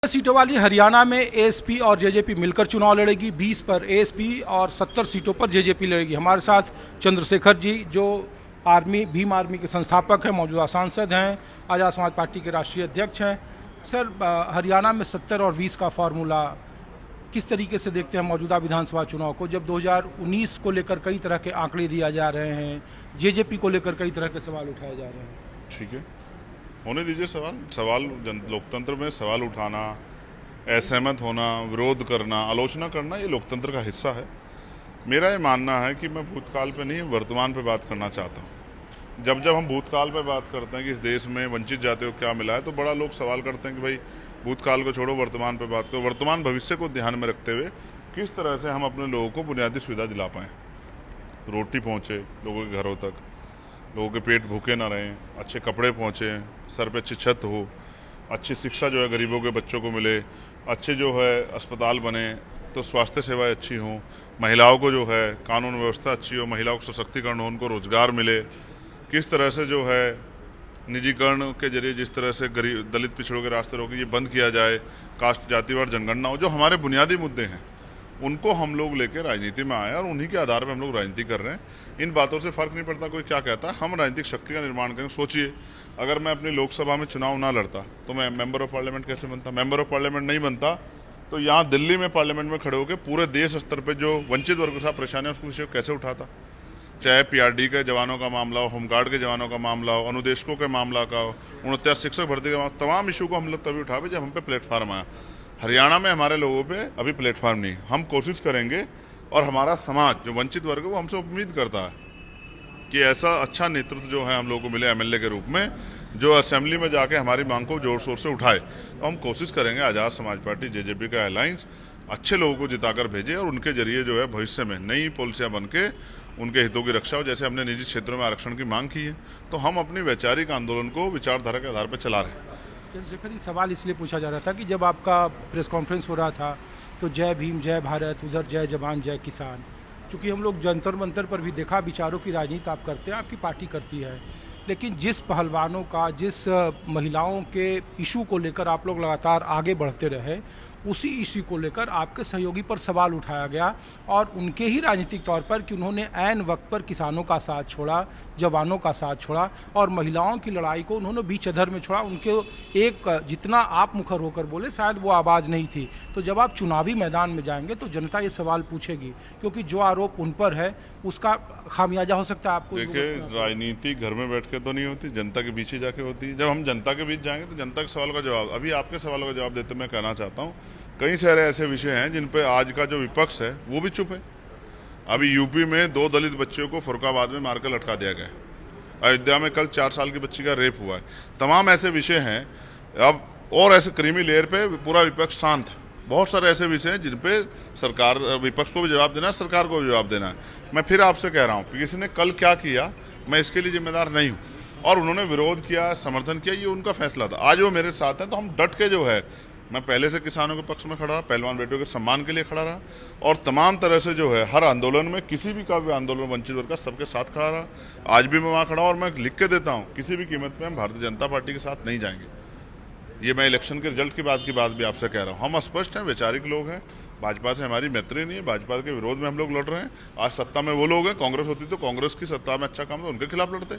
सीटों वाली हरियाणा में एएसपी और जेजेपी मिलकर चुनाव लड़ेगी। 20 पर एएसपी और 70 सीटों पर जेजेपी लड़ेगी। हमारे साथ चंद्रशेखर जी जो भीम आर्मी के संस्थापक हैं, मौजूदा सांसद हैं, आज़ाद समाज पार्टी के राष्ट्रीय अध्यक्ष हैं। सर, हरियाणा में 70 और 20 का फार्मूला किस तरीके से देखते हैं मौजूदा विधानसभा चुनाव को, जब 2019 को लेकर कई तरह के आंकड़े दिया जा रहे हैं, जेजेपी को लेकर कई तरह के सवाल उठाए जा रहे हैं? ठीक है, होने दीजिए सवाल लोकतंत्र में सवाल उठाना, असहमत होना, विरोध करना, आलोचना करना, ये लोकतंत्र का हिस्सा है। मेरा ये मानना है कि मैं भूतकाल पे नहीं, वर्तमान पे बात करना चाहता हूँ। जब हम भूतकाल पे बात करते हैं कि इस देश में वंचित जातियों को क्या मिला है, तो बड़ा लोग सवाल करते हैं कि भाई भूतकाल को छोड़ो, वर्तमान पे बात करो। वर्तमान भविष्य को ध्यान में रखते हुए किस तरह से हम अपने लोगों को बुनियादी सुविधा दिला पाएँ, रोटी पहुँचे लोगों के घरों तक, लोगों के पेट भूखे ना रहें, अच्छे कपड़े पहुँचे, सर पे अच्छी छत हो, अच्छी शिक्षा जो है गरीबों के बच्चों को मिले, अच्छे जो है अस्पताल बने, तो स्वास्थ्य सेवाएं अच्छी हों, महिलाओं को जो है कानून व्यवस्था अच्छी हो, महिलाओं को सशक्तिकरण हो, उनको रोजगार मिले। किस तरह से जो है निजीकरण के जरिए जिस तरह से गरीब दलित पिछड़ों के रास्ते रोके ये बंद किया जाए, कास्ट जातिवार जनगणना हो, जो हमारे बुनियादी मुद्दे हैं उनको हम लोग लेकर राजनीति में आए और उन्हीं के आधार पर हम लोग राजनीति कर रहे हैं। इन बातों से फर्क नहीं पड़ता कोई क्या कहता है, हम राजनीतिक शक्ति का निर्माण करें। सोचिए, अगर मैं अपनी लोकसभा में चुनाव ना लड़ता तो मैं मेंबर ऑफ पार्लियामेंट कैसे बनता? मेंबर ऑफ पार्लियामेंट नहीं बनता तो यहाँ दिल्ली में पार्लियामेंट में खड़े होकर पूरे देश स्तर पर जो वंचित वर्ग के साथ परेशानी है उसको विषय कैसे उठाता? चाहे पीआरडी के जवानों का मामला हो, होमगार्ड के जवानों का मामला हो, अनुदेशकों के मामला का हो, 49 शिक्षक भर्ती का, तमाम इशू को हम लोग तभी उठावे जब हम पे प्लेटफॉर्म आया। हरियाणा में हमारे लोगों पे अभी प्लेटफॉर्म नहीं। हम कोशिश करेंगे और हमारा समाज जो वंचित वर्ग है वो हमसे उम्मीद करता है कि ऐसा अच्छा नेतृत्व जो है हम लोगों को मिले एमएलए के रूप में, जो असेंबली में जाके हमारी मांग को जोर शोर से उठाए। तो हम कोशिश करेंगे आज़ाद समाज पार्टी जेजेपी का अलायंस अच्छे लोगों को जिताकर भेजे और उनके जरिए जो है भविष्य में नई पॉलिसियाँ बन के उनके हितों की रक्षा हो। जैसे हमने निजी क्षेत्रों में आरक्षण की मांग की है, तो हम अपनी वैचारिक आंदोलन को विचारधारा के आधार पर चला रहे हैं। चंद्रशेखर, सवाल इसलिए पूछा जा रहा था कि जब आपका प्रेस कॉन्फ्रेंस हो रहा था तो जय भीम, जय भारत, उधर जय जवान, जय किसान, चूँकि हम लोग जंतर मंतर पर भी देखा विचारों की राजनीति आप करते हैं, आपकी पार्टी करती है, लेकिन जिस पहलवानों का, जिस महिलाओं के इशू को लेकर आप लोग लगातार आगे बढ़ते रहे, उसी इशू को लेकर आपके सहयोगी पर सवाल उठाया गया और उनके ही राजनीतिक तौर पर कि उन्होंने ऐन वक्त पर किसानों का साथ छोड़ा, जवानों का साथ छोड़ा और महिलाओं की लड़ाई को उन्होंने बीच अधर में छोड़ा। उनके एक जितना आप मुखर होकर बोले शायद वो आवाज़ नहीं थी। तो जब आप चुनावी मैदान में जाएंगे तो जनता ये सवाल पूछेगी, क्योंकि जो आरोप उन पर है उसका खामियाजा हो सकता है आपको। देखिए, राजनीति घर में बैठ के तो नहीं होती, जनता के बीच ही जाके होती है। जब हम जनता के बीच जाएंगे तो जनता के सवाल का जवाब, अभी आपके सवालों का जवाब देते मैं कहना चाहता हूँ, कई सारे ऐसे विषय हैं जिन पे आज का जो विपक्ष है वो भी चुप है। अभी यूपी में 2 दलित बच्चियों को फुर्काबाद में मारकर लटका दिया गया है। अयोध्या में कल 4 साल की बच्ची का रेप हुआ है। तमाम ऐसे विषय हैं। अब और ऐसे क्रीमी लेयर पे पूरा विपक्ष शांत है। बहुत सारे ऐसे विषय हैं जिन पे सरकार, विपक्ष को भी जवाब देना है, सरकार को भी जवाब देना है। मैं फिर आपसे कह रहा हूँ, किसी ने कल क्या किया मैं इसके लिए जिम्मेदार नहीं हूँ, और उन्होंने विरोध किया, समर्थन किया, ये उनका फैसला था। आज वो मेरे साथ हैं तो हम डट के जो है, मैं पहले से किसानों के पक्ष में खड़ा रहा, पहलवान बेटियों के सम्मान के लिए खड़ा रहा और तमाम तरह से जो है हर आंदोलन में, किसी भी का भी आंदोलन वंचित वर्ग का सबके साथ खड़ा रहा। आज भी मैं वहाँ खड़ा और मैं लिख के देता हूँ, किसी भी कीमत पे हम भारतीय जनता पार्टी के साथ नहीं जाएंगे। ये मैं इलेक्शन के रिजल्ट की बात भी आपसे कह रहा हूँ। हम स्पष्ट हैं, वैचारिक लोग हैं, भाजपा से हमारी मैत्री नहीं है, भाजपा के विरोध में हम लोग लड़ रहे हैं। आज सत्ता में वो लोग हैं, कांग्रेस होती तो कांग्रेस की सत्ता में अच्छा काम था उनके खिलाफ लड़ते।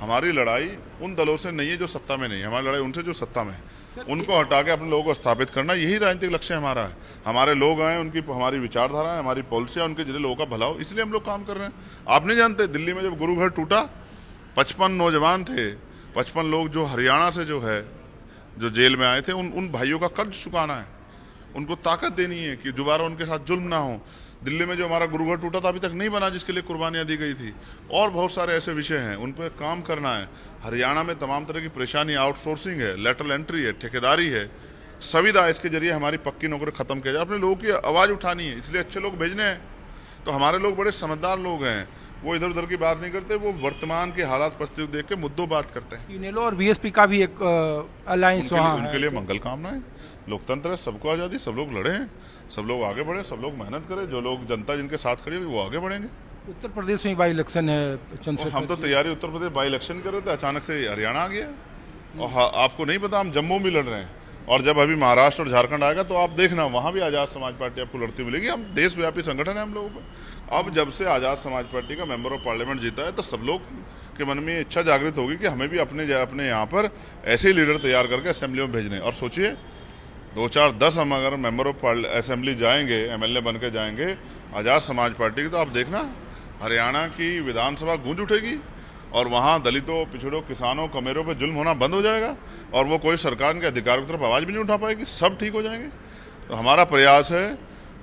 हमारी लड़ाई उन दलों से नहीं है जो सत्ता में नहीं है, हमारी लड़ाई उनसे जो सत्ता में है। उनको हटा के अपने लोगों को स्थापित करना, यही राजनीतिक लक्ष्य हमारा है। हमारे लोग आए, उनकी हमारी विचारधारा है, हमारी पॉलिसियाँ, उनके जरिए लोगों का भला हो, इसलिए हम लोग काम कर रहे हैं। आप नहीं जानते, दिल्ली में जब गुरु घर टूटा, 55 नौजवान थे, 55 लोग जो हरियाणा से जो है जो जेल में आए थे, उन भाइयों का कर्ज चुकाना है, उनको ताकत देनी है कि दोबारा उनके साथ जुल्म ना हो। दिल्ली में जो हमारा गुरुघर टूटा था अभी तक नहीं बना, जिसके लिए कुर्बानियां दी गई थी। और बहुत सारे ऐसे विषय हैं, उन पर काम करना है। हरियाणा में तमाम तरह की परेशानी, आउटसोर्सिंग है, लेटरल एंट्री है, ठेकेदारी है, संविदा, इसके जरिए हमारी पक्की नौकरी खत्म किया जाए। अपने लोगों की आवाज़ उठानी है, इसलिए अच्छे लोग भेजने हैं। तो हमारे लोग बड़े समझदार लोग हैं, वो इधर उधर की बात नहीं करते, वो वर्तमान के हालात परिस्थिति देख के मुद्दों बात करते हैं। इनेलो और बीएसपी का भी एक अलायंस वहाँ है, उनके लिए मंगल कामनाएं। लोकतंत्र है, सबको आज़ादी, सब लोग लड़े हैं, सब लोग आगे बढ़े, सब लोग मेहनत करें। जो लोग जनता जिनके साथ खड़ी हुई वो आगे बढ़ेंगे। उत्तर प्रदेश में बाई इलेक्शन है चंद्रशेखर, हम तो तैयारी उत्तर प्रदेश बाई इलेक्शन कर रहे थे, अचानक से हरियाणा आ गया। और आपको नहीं पता, हम जम्मू भी लड़ रहे हैं, और जब अभी महाराष्ट्र और झारखंड आएगा तो आप देखना वहाँ भी आज़ाद समाज पार्टी आपको लड़ती मिलेगी। हम देशव्यापी संगठन है हम लोगों का। अब जब से आज़ाद समाज पार्टी का मेंबर ऑफ पार्लियामेंट जीता है तो सब लोग के मन में ये इच्छा जागृत होगी कि हमें भी अपने यहाँ पर ऐसे ही लीडर तैयार करके असेंबली में भेजने। और सोचिए 2, 4, 10 हम अगर मेंबर ऑफ असेंबली जाएंगे, MLA बन के जाएंगे आज़ाद समाज पार्टी की, तो आप देखना हरियाणा की विधानसभा गूंज उठेगी और वहाँ दलितों, पिछड़ों, किसानों, कमेरों पे जुल्म होना बंद हो जाएगा और वो कोई सरकार के अधिकारों की तरफ आवाज़ भी नहीं उठा पाएगी। सब ठीक हो जाएंगे। तो हमारा प्रयास है,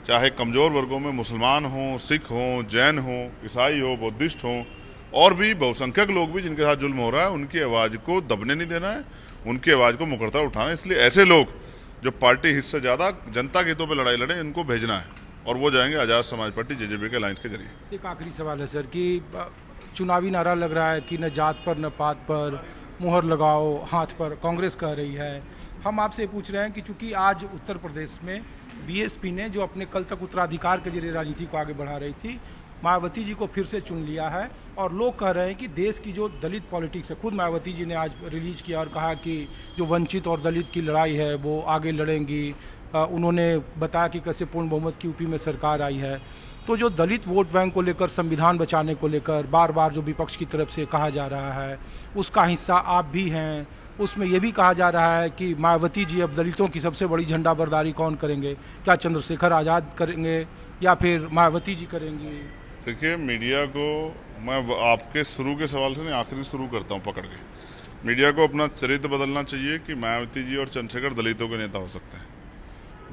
चाहे कमज़ोर वर्गों में मुसलमान हों, सिख हों, जैन हों, ईसाई हो, बुद्धिस्ट हों और भी बहुसंख्यक लोग भी जिनके साथ जुल्म हो रहा है, उनकी आवाज़ को दबने नहीं देना है, उनकी आवाज़ को मुखरता उठाना है। इसलिए ऐसे लोग जो पार्टी हित से ज़्यादा जनता के हितों पर लड़ाई लड़े, इनको भेजना है और वो जाएंगे आज़ाद समाज पार्टी JJP के लाइन्स के जरिए। एक आखिरी सवाल है सर कि चुनावी नारा लग रहा है कि न जात पर न पात पर मुहर लगाओ हाथ पर, कांग्रेस कह रही है। हम आपसे पूछ रहे हैं कि चूंकि आज उत्तर प्रदेश में BSP ने जो अपने कल तक उत्तराधिकार के जरिए राजनीति को आगे बढ़ा रही थी, मायावती जी को फिर से चुन लिया है और लोग कह रहे हैं कि देश की जो दलित पॉलिटिक्स है, खुद मायावती जी ने आज रिलीज किया और कहा कि जो वंचित और दलित की लड़ाई है वो आगे लड़ेंगी। उन्होंने बताया कि कैसे पूर्ण बहुमत की UP में सरकार आई है। तो जो दलित वोट बैंक को लेकर, संविधान बचाने को लेकर बार बार जो विपक्ष की तरफ से कहा जा रहा है, उसका हिस्सा आप भी हैं। उसमें यह भी कहा जा रहा है कि मायावती जी अब दलितों की सबसे बड़ी झंडा बरदारी कौन करेंगे, क्या चंद्रशेखर आज़ाद करेंगे या फिर मायावती जी करेंगी? देखिए, मीडिया को मैं आपके शुरू के सवाल से नहीं आखिरी शुरू करता हूँ पकड़ के। मीडिया को अपना चरित्र बदलना चाहिए कि मायावती जी और चंद्रशेखर दलितों के नेता हो सकते हैं।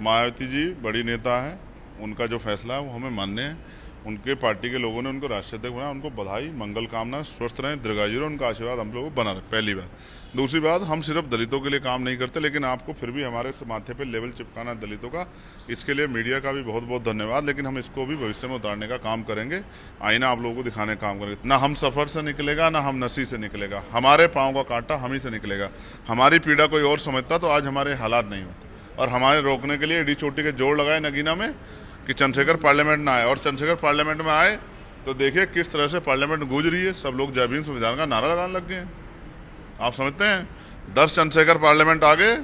मायावती जी बड़ी नेता हैं, उनका जो फैसला है वो हमें मान्य है। उनके पार्टी के लोगों ने उनको राष्ट्रीय अध्यक्ष बनाया, उनको बधाई, मंगल कामना, स्वस्थ रहें, दीर्घायु रहें, उनका आशीर्वाद हम लोगों को बना रहे। पहली बात। दूसरी बात, हम सिर्फ दलितों के लिए काम नहीं करते, लेकिन आपको फिर भी हमारे माथे पे लेवल चिपकाना दलितों का, इसके लिए मीडिया का भी बहुत बहुत धन्यवाद। लेकिन हम इसको भी भविष्य में उतारने का काम करेंगे, आईना आप लोगों को दिखाने का काम करेंगे। ना हम सफ़र से निकलेगा, ना हम नसी से निकलेगा, हमारे पाँव का कांटा हम ही से निकलेगा। हमारी पीड़ा कोई और समझता तो आज हमारे हालात नहीं होते। और हमारे रोकने के लिए एडी चोटी के जोड़ लगाए नगीना में कि चंद्रशेखर पार्लियामेंट ना आए, और चंद्रशेखर पार्लियामेंट में आए तो देखिए किस तरह से पार्लियामेंट गूंज रही है। सब लोग जय भीम संविधान का नारा लगाने लग गए हैं। आप समझते हैं 10 चंद्रशेखर पार्लियामेंट आ गए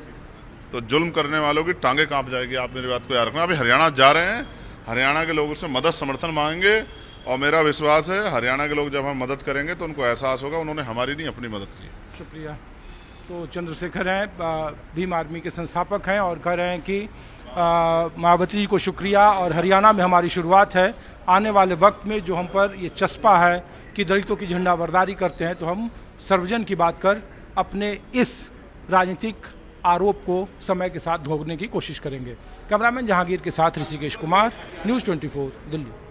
तो जुल्म करने वालों की टांगे कांप जाएगी। आप मेरी बात को याद रखना। अभी हरियाणा जा रहे हैं, हरियाणा के लोगों से मदद समर्थन मांगेंगे और मेरा विश्वास है हरियाणा के लोग जब हम मदद करेंगे तो उनको एहसास होगा उन्होंने हमारी नहीं अपनी मदद की। शुक्रिया। तो चंद्रशेखर हैं, भीम आर्मी के संस्थापक हैं और कह रहे हैं कि मायावती जी को शुक्रिया और हरियाणा में हमारी शुरुआत है। आने वाले वक्त में जो हम पर ये चस्पा है कि दलितों की झंडा बरदारी करते हैं, तो हम सर्वजन की बात कर अपने इस राजनीतिक आरोप को समय के साथ भोगने की कोशिश करेंगे। कैमरामैन जहांगीर के साथ ऋषिकेश कुमार, News 24 दिल्ली।